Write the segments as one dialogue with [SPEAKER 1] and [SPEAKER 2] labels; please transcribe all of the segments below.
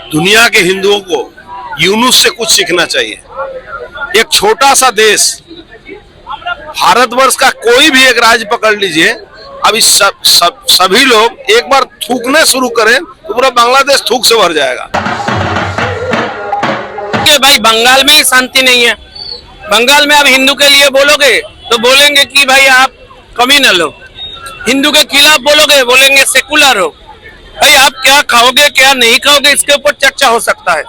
[SPEAKER 1] दुनिया के हिंदुओं को यूनुस से कुछ सीखना चाहिए। एक छोटा सा देश, भारतवर्ष का कोई भी एक राज्य पकड़ लीजिए, अभी सभी लोग एक बार थूकने शुरू करें तो पूरा बांग्लादेश थूक से भर जाएगा।
[SPEAKER 2] कि भाई बंगाल में शांति नहीं है। बंगाल में आप हिंदू के लिए बोलोगे तो बोलेंगे कि भाई आप कम्युनल हो, हिंदू के खिलाफ बोलोगे बोलेंगे सेकुलर हो। भाई आप क्या खाओगे क्या नहीं खाओगे इसके ऊपर चर्चा हो सकता है।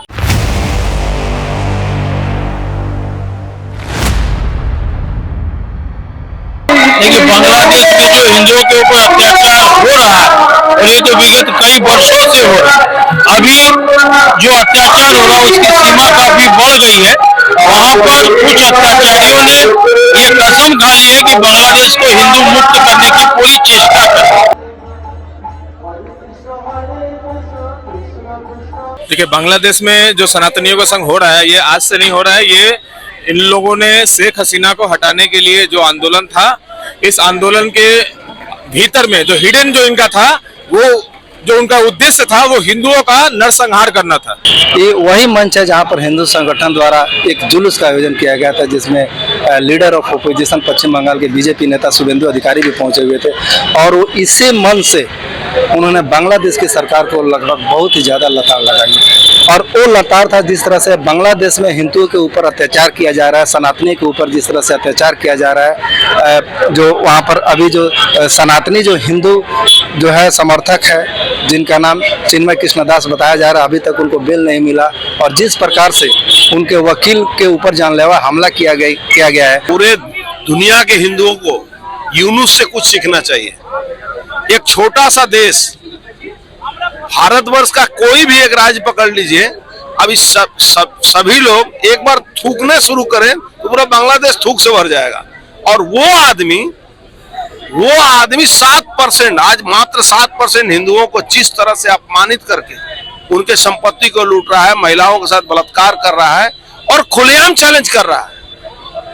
[SPEAKER 3] देखिए, बांग्लादेश में जो हिंदुओं के ऊपर अत्याचार हो रहा है और ये तो विगत कई वर्षों से हो रहा है, अभी जो अत्याचार हो रहा है उसकी सीमा काफी बढ़ गई है। वहाँ पर कुछ अत्याचारियों ने ये कसम खा ली है कि बांग्लादेश को हिंदू मुक्त करने की पूरी चेष्टा करें।
[SPEAKER 4] देखिए, बांग्लादेश में जो सनातनियों का संघ हो रहा है ये आज से नहीं हो रहा है। ये इन लोगों ने शेख हसीना को हटाने के लिए जो आंदोलन था, इस आंदोलन के भीतर में जो हिडन जो इनका था, वो जो उनका उद्देश्य था वो हिंदुओं का नरसंहार करना था।
[SPEAKER 5] ये वही मंच है जहां पर हिंदू संगठन द्वारा एक जुलूस का आयोजन किया गया था, जिसमें लीडर ऑफ ओपोजिशन पश्चिम बंगाल के बीजेपी नेता शुभेंदु अधिकारी भी पहुंचे हुए थे। और वो इसी मन से उन्होंने बांग्लादेश की सरकार को लगभग बहुत ही ज़्यादा लताड़ लगाई। और वो लताड़ था जिस तरह से बांग्लादेश में हिंदुओं के ऊपर अत्याचार किया जा रहा है, सनातनी के ऊपर जिस तरह से अत्याचार किया जा रहा है। जो वहाँ पर अभी जो सनातनी जो हिंदू जो है समर्थक है, जिनका नाम चिन्मय कृष्णदास बताया जा रहा है, अभी तक उनको बेल नहीं मिला। और जिस प्रकार से उनके वकील के ऊपर जानलेवा हमला किया गया है।
[SPEAKER 1] पूरे दुनिया के हिंदुओं को यूनुस से कुछ सीखना चाहिए। एक छोटा सा देश, भारतवर्ष का कोई भी एक राज्य पकड़ लीजिए, अभी सभी लोग एक बार थूकने शुरू करें तो पूरा बांग्लादेश थूक से भर जाएगा। और वो आदमी 7%, आज मात्र 7% हिंदुओं को जिस तरह से अपमानित करके उनके संपत्ति को लूट रहा है, महिलाओं के साथ बलात्कार कर रहा है और खुलेआम चैलेंज कर रहा है,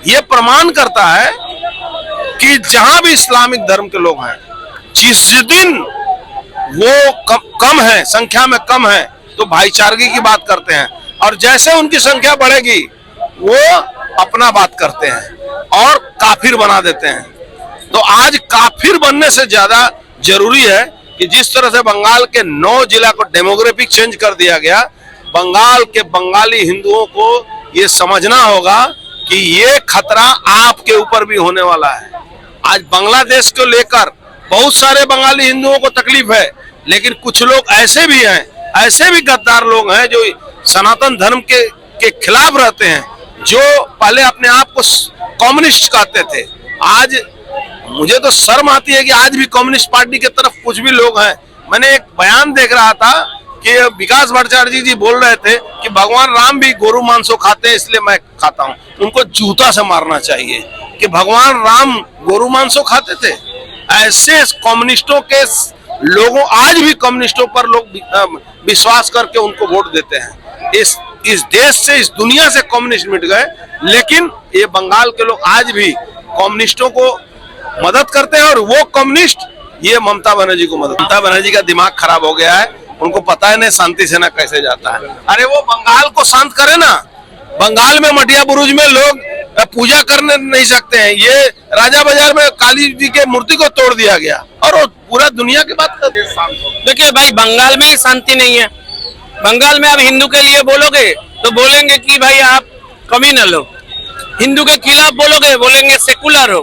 [SPEAKER 1] ये प्रमाण करता है कि जहां भी इस्लामिक धर्म के लोग हैं, जिस दिन वो कम है, संख्या में कम है, तो भाईचारगी की बात करते हैं। और जैसे उनकी संख्या बढ़ेगी वो अपना बात करते हैं और काफिर बना देते हैं। तो आज काफिर बनने से ज्यादा जरूरी है कि जिस तरह से बंगाल के 9 जिला को डेमोग्राफिक चेंज कर दिया गया, बंगाल के बंगाली हिंदुओं को ये समझना होगा कि ये खतरा आपके ऊपर भी होने वाला है। आज बांग्लादेश को लेकर बहुत सारे बंगाली हिंदुओं को तकलीफ है, लेकिन कुछ लोग ऐसे भी हैं, ऐसे भी गद्दार लोग हैं जो सनातन धर्म के खिलाफ रहते हैं, जो पहले अपने आप को कम्युनिस्ट कहते थे। आज मुझे तो शर्म आती है कि आज भी कम्युनिस्ट पार्टी की तरफ कुछ भी लोग हैं। मैंने एक बयान देख रहा था कि विकास भट्टाचार्य जी बोल रहे थे कि भगवान राम भी गोरु मांसो खाते हैं इसलिए मैं खाता हूँ। उनको जूता से मारना चाहिए कि भगवान राम गोरु मांसो खाते थे। ऐसे कम्युनिस्टों के लोगों, आज भी कम्युनिस्टों पर लोग विश्वास करके उनको वोट देते हैं। इस देश से, इस दुनिया से कम्युनिस्ट मिट गए, लेकिन ये बंगाल के लोग आज भी कम्युनिस्टों को मदद करते हैं। और वो कम्युनिस्ट ये ममता बनर्जी को ममता बनर्जी का दिमाग खराब हो गया है, उनको पता है नहीं शांति सेना कैसे जाता है। अरे वो बंगाल को शांत करे ना। बंगाल में मटिया बुरुज में लोग पूजा करने नहीं सकते हैं, ये राजा बाजार में काली जी के मूर्ति को तोड़ दिया गया और वो पूरा दुनिया की बात करते हैं।
[SPEAKER 2] देखिए भाई, बंगाल में शांति नहीं है। बंगाल में आप हिंदू के लिए बोलोगे तो बोलेंगे कि भाई आप कम्युनल हो, हिंदू के खिलाफ बोलोगे बोलेंगे सेकुलर हो।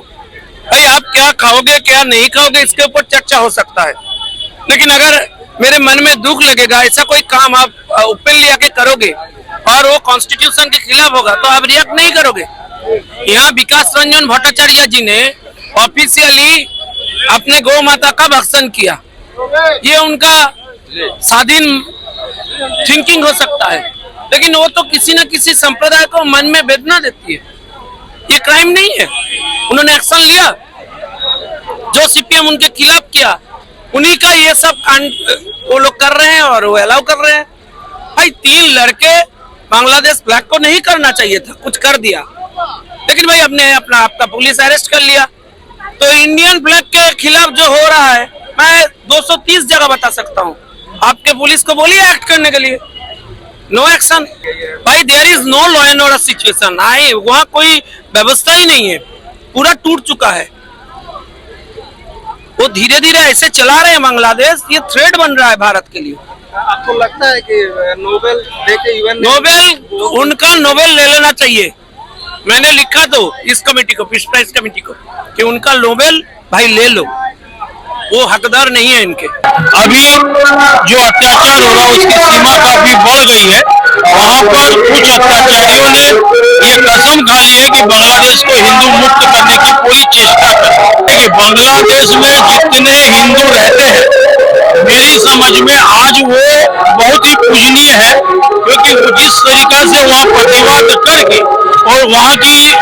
[SPEAKER 2] भाई आप क्या खाओगे क्या नहीं खाओगे इसके ऊपर चर्चा हो सकता है। लेकिन अगर मेरे मन में दुख लगेगा, ऐसा कोई काम आप ओपनली आके करोगे और वो कॉन्स्टिट्यूशन के खिलाफ होगा तो आप रिएक्ट नहीं करोगे। यहाँ विकास रंजन भट्टाचार्य जी ने ऑफिशियली अपने गौ माता का भक्षण किया, ये उनका स्वाधीन थिंकिंग हो सकता है, लेकिन वो तो किसी न किसी संप्रदाय को मन में वेदना देती है। ये क्राइम नहीं है। उन्होंने एक्शन लिया, जो सीपीएम उनके खिलाफ किया, उन्हीं का ये सब कांड वो लोग कर रहे हैं और वो अलाउ कर रहे हैं। भाई 3 लड़के बांग्लादेश फ्लैग को नहीं करना चाहिए था, कुछ कर दिया, लेकिन भाई अपने अपना आपका पुलिस अरेस्ट कर लिया। तो इंडियन फ्लैग के खिलाफ जो हो रहा है, मैं 230 जगह बता सकता हूँ। आपके पुलिस को बोलिए एक्ट करने के लिए, नो एक्शन। भाई there is no law and order situation, आए वहाँ कोई व्यवस्था ही नहीं है, पूरा टूट चुका है। वो धीरे धीरे ऐसे चला रहे हैं बांग्लादेश, ये थ्रेट बन रहा है भारत के लिए।
[SPEAKER 5] आपको लगता है कि नोबेल देके यूएन
[SPEAKER 2] नोबेल, उनका नोबेल ले लेना चाहिए। मैंने लिखा तो इस कमेटी को, पीस प्राइज कमेटी को, कि उनका नोबेल भाई ले लो, वो हकदार नहीं है इनके।
[SPEAKER 3] अभी जो अत्याचार हो रहा है उसकी सीमा काफी बढ़ गई है। वहाँ पर कुछ अत्याचारियों ने ये कसम खा ली है कि बांग्लादेश को हिंदू मुक्त करने की पूरी चेष्टा करें। कि बांग्लादेश में जितने हिंदू रहते हैं, मेरी समझ में आज वो बहुत ही पूजनीय है, क्योंकि जिस तरीका से वहाँ प्रतिवाद करके और वहाँ की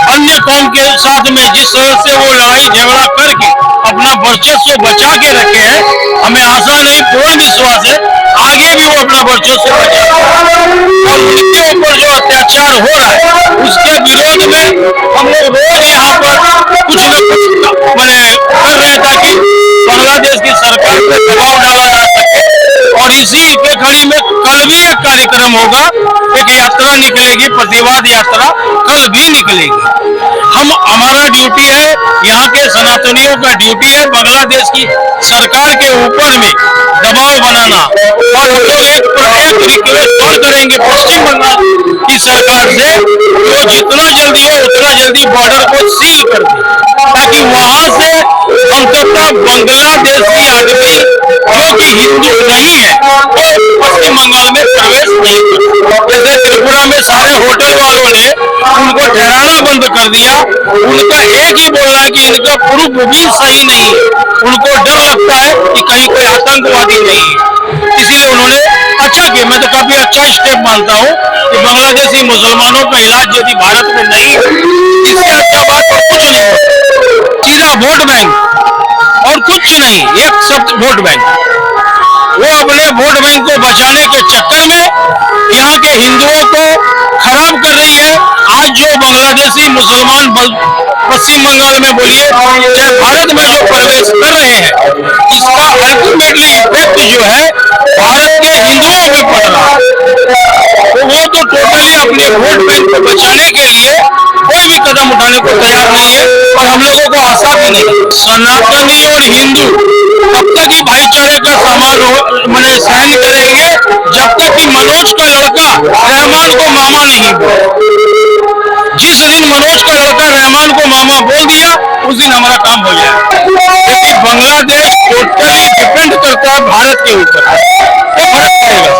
[SPEAKER 3] अन्य कौम के साथ में जिस तरह से वो लड़ाई झगड़ा करके अपना वर्चस्व बचा के रखे हैं, हमें आशा नहीं, पूर्ण विश्वास है आगे भी वो अपना वर्चस्व बचा। और उनके ऊपर जो अत्याचार हो रहा है उसके विरोध में हम लोग रोज यहाँ पर कुछ न कुछ मैंने कर रहे हैं, ताकि बांग्लादेश की सरकार पर दबाव डाला जा सके। और इसी के कड़ी में कल भी एक कार्यक्रम होगा, एक यात्रा निकलेगी, प्रतिवाद यात्रा कल भी निकलेगी। हमारा ड्यूटी है, यहाँ के सनातनियों का ड्यूटी है बांग्लादेश की सरकार के ऊपर में दबाव बनाना। और हम लोग एक रिक्वेस्ट और करेंगे पश्चिम बंगाल की सरकार से, वो जितना जल्दी हो उतना जल्दी बॉर्डर को सील कर दे, ताकि वहां से अंततः बांग्लादेशी आदमी जो कि हिंदू नहीं है और पश्चिम बंगाल में प्रवेश नहीं कर। जैसे त्रिपुरा में सारे होटल वालों ने उनको ठहराना बंद कर दिया, उनका एक ही बोलना है कि इनका प्रूफ भी सही नहीं है, उनको डर लगता है कि कहीं कोई आतंकवादी नहीं है, इसीलिए उन्होंने अच्छा किया। मैं तो काफी अच्छा स्टेप मानता हूँ कि बांग्लादेशी मुसलमानों का इलाज यदि भारत में नहीं है, इससे अच्छा बात और कुछ नहीं हो। सीधा वोट बैंक और कुछ नहीं, एक शब्द वोट बैंक। वो अपने वोट बैंक को बचाने के चक्कर में यहाँ के हिंदुओं को खराब कर रही है। आज जो बांग्लादेशी मुसलमान पश्चिम बंगाल में बोलिए चाहे भारत में जो प्रवेश कर रहे हैं, इसका अल्टीमेटली इफेक्ट जो है भारत के हिंदुओं पे पड़ रहा है। तो वो तो टोटली अपने वोट बैंक को बचाने के लिए कोई भी कदम उठाने को तैयार नहीं है, और हम लोगों को आशा भी नहीं। सनातनी और हिंदू तब तक ही भाईचारे का मैंने सहन करेंगे जब तक कि मनोज का लड़का रहमान को मामा नहीं बोले। जिस दिन मनोज का लड़का रहमान को मामा बोल दिया, उस दिन हमारा काम हो जाएगा। क्योंकि बांग्लादेश टोटली डिपेंड करता है भारत के ऊपर, वो फर्क पड़ेगा।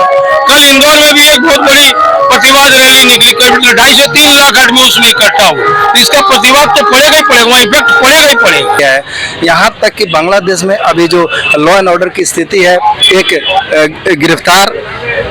[SPEAKER 3] कल इंदौर में भी एक बहुत बड़ी प्रतिवाद रैली निकली, 2.5 से 3 लाख आदमी उसमें इकट्ठा हुआ, तो इसका प्रतिवाद तो पड़ेगा ही पड़ेगा, वहाँ इफेक्ट पड़ेगा ही पड़ेगा।
[SPEAKER 5] यहाँ तक कि बांग्लादेश में अभी जो लॉ एंड ऑर्डर की स्थिति है, एक गिरफ्तार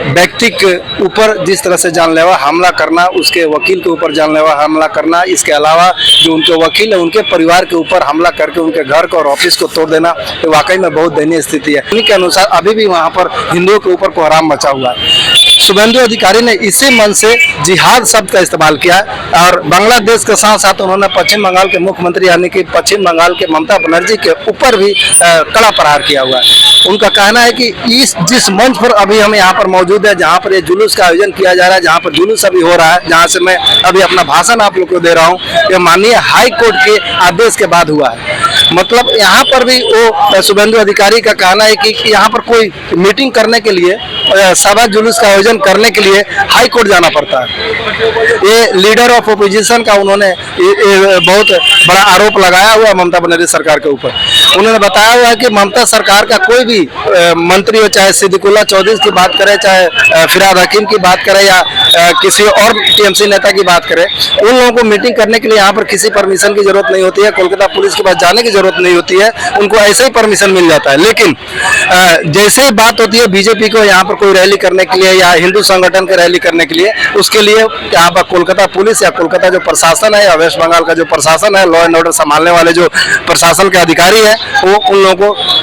[SPEAKER 5] व्यक्ति के ऊपर जिस तरह से जानलेवा हमला करना, उसके वकील के ऊपर जानलेवा हमला करना, इसके अलावा जो उनके वकील है उनके परिवार के ऊपर हमला करके उनके घर को और ऑफिस को तोड़ देना, तो वाकई में बहुत दयनीय स्थिति है। इनके अनुसार अभी भी वहाँ पर हिंदुओं के ऊपर कोहराम मचा हुआ है। शुभेंदु अधिकारी ने इसी मन से जिहाद शब्द का इस्तेमाल किया है, और बांग्लादेश के साथ साथ उन्होंने पश्चिम बंगाल के मुख्यमंत्री यानी कि पश्चिम बंगाल के ममता बनर्जी के ऊपर भी कड़ा प्रहार किया हुआ है। उनका कहना है कि जिस मंच पर अभी हम यहाँ पर मौजूद है, जहाँ पर ये जुलूस का आयोजन किया जा रहा है, जहाँ पर जुलूस अभी हो रहा है, जहाँ से मैं अभी अपना भाषण आप लोग को दे रहा हूँ, ये माननीय हाई कोर्ट के आदेश के बाद हुआ है। मतलब यहाँ पर भी वो शुभेंदु अधिकारी का कहना है कि यहाँ पर कोई मीटिंग करने के लिए, सभा जुलूस का आयोजन करने के लिए हाई कोर्ट जाना पड़ता है। ये लीडर ऑफ ओपोजिशन का उन्होंने बहुत बड़ा आरोप लगाया हुआ ममता बनर्जी सरकार के ऊपर। उन्होंने बताया हुआ है कि ममता सरकार का कोई भी मंत्री हो, चाहे सिद्दीकुल्ला चौधरी की बात करें, चाहे फिराद हकीम की बात करें, या किसी और टीएमसी नेता की बात करें, उन लोगों को मीटिंग करने के लिए यहाँ पर किसी परमिशन की जरूरत नहीं होती है, कोलकाता पुलिस के पास जाने की जरूरत नहीं होती है, उनको ऐसे ही परमिशन मिल जाता है। लेकिन जैसे ही बात होती है बीजेपी को यहाँ पर कोई रैली करने के लिए या हिंदू संगठन की रैली करने के लिए, उसके लिए यहाँ पर कोलकाता पुलिस या कोलकाता जो प्रशासन है या वेस्ट बंगाल का जो प्रशासन है, लॉ एंड ऑर्डर संभालने वाले जो प्रशासन के अधिकारी है, वो उन लोगों को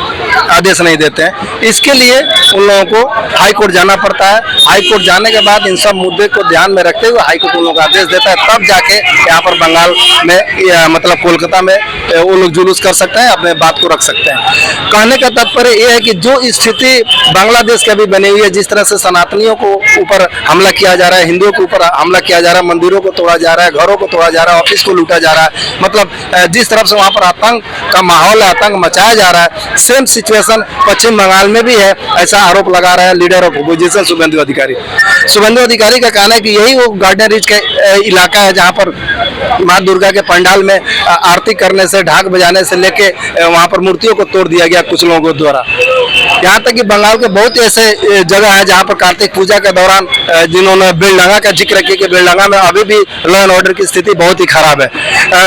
[SPEAKER 5] आदेश नहीं देते हैं। इसके लिए उन लोगों को हाई कोर्ट जाना पड़ता है। हाई कोर्ट जाने के बाद इन सब मुद्दे को ध्यान में रखते हुए हाई कोर्ट उन लोगों को आदेश देता है, तब जाके यहाँ पर बंगाल में मतलब कोलकाता में वो लोग जुलूस का कर सकते हैं, अपने बात को रख सकते हैं। कहने का तात्पर्य यह है कि जो स्थिति बांग्लादेश की अभी बनी हुई है, जिस तरह से सनातनियों को ऊपर हमला किया जा रहा है, हिंदुओं के ऊपर हमला किया जा रहा है, मंदिरों को तोड़ा जा रहा है, घरों को तोड़ा जा रहा है, ऑफिस को लूटा जा रहा है, मतलब जिस तरफ से वहाँ पर आतंक का माहौल है, आतंक मचाया जा रहा है, सेम सिचुएशन पश्चिम बंगाल में भी है, ऐसा आरोप लगा रहा है लीडर ऑफ अपोजिशन शुभेंदु अधिकारी। शुभेंदु अधिकारी का कहना है कि यही वो गार्डन रिच का इलाका है जहाँ पर माँ दुर्गा के पंडाल में आरती करने से, ढाक बजाने से लेके वहाँ पर मूर्तियों को तोड़ दिया गया कुछ लोगों द्वारा। यहाँ तक कि बंगाल के बहुत ऐसे जगह है जहाँ पर कार्तिक पूजा के दौरान जिन्होंने बेलडंगा का जिक्र किया कि बेलडंगा में अभी भी लॉ एंड ऑर्डर की स्थिति बहुत ही खराब है।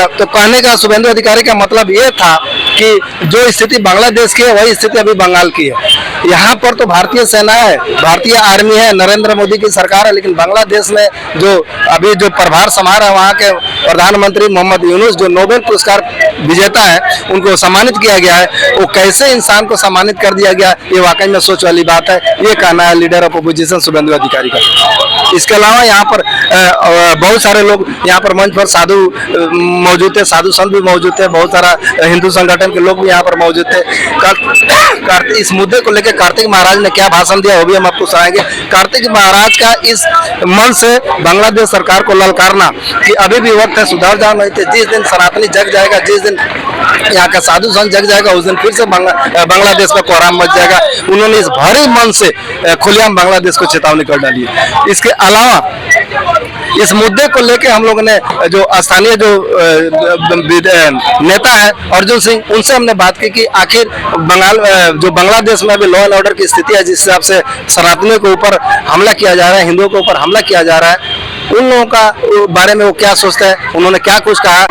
[SPEAKER 5] तो कहने का शुभेंदु अधिकारी का मतलब ये था कि जो स्थिति बांग्लादेश की है वही स्थिति अभी बंगाल की है। यहाँ पर तो भारतीय सेना है, भारतीय आर्मी है, नरेंद्र मोदी की सरकार है, लेकिन बांग्लादेश में जो अभी जो प्रभार संभाल रहा है वहाँ के प्रधानमंत्री मोहम्मद यूनुस जो नोबेल पुरस्कार विजेता है, उनको सम्मानित किया गया है। वो कैसे इंसान को सम्मानित कर दिया गया, ये वाकई में सोच वाली बात है। ये कहना है लीडर ऑफ अपोजिशन शुभेंदु अधिकारी का। इसके अलावा यहाँ पर बहुत सारे लोग यहाँ पर मंच पर साधु मौजूद थे, साधु संत भी मौजूद थे, बहुत सारा हिंदू संगठन के लोग भी यहाँ पर मौजूद थे। इस मुद्दे को लेकर कार्तिक महाराज ने क्या भाषण दिया वो भी हम आपको सुनाएंगे। कार्तिक महाराज का इस मन से बांग्लादेश सरकार को ललकारना कि अभी भी वक्त है, सुधार जाओ, नहीं तो जिस दिन सनातनी जग जाएगा, जिस दिन यहाँ का साधु संत जग जाएगा, उस दिन फिर से बांग्लादेश में कोहराम मच जाएगा। उन्होंने इस भारी मन से खुलेआम बांग्लादेश को चेतावनी कर डाली है। इसके अलावा इस मुद्दे को लेकर हम लोगों ने जो स्थानीय जो नेता है अर्जुन सिंह, उनसे हमने बात की कि आखिर जो बांग्लादेश में अभी लॉ एंड ऑर्डर की स्थिति है, जिस हिसाब से सनातनियों के ऊपर हमला किया जा रहा है, हिंदुओं के ऊपर हमला किया जा रहा है, उन लोगों का बारे में वो क्या सोचते हैं, उन्होंने क्या कुछ कहा।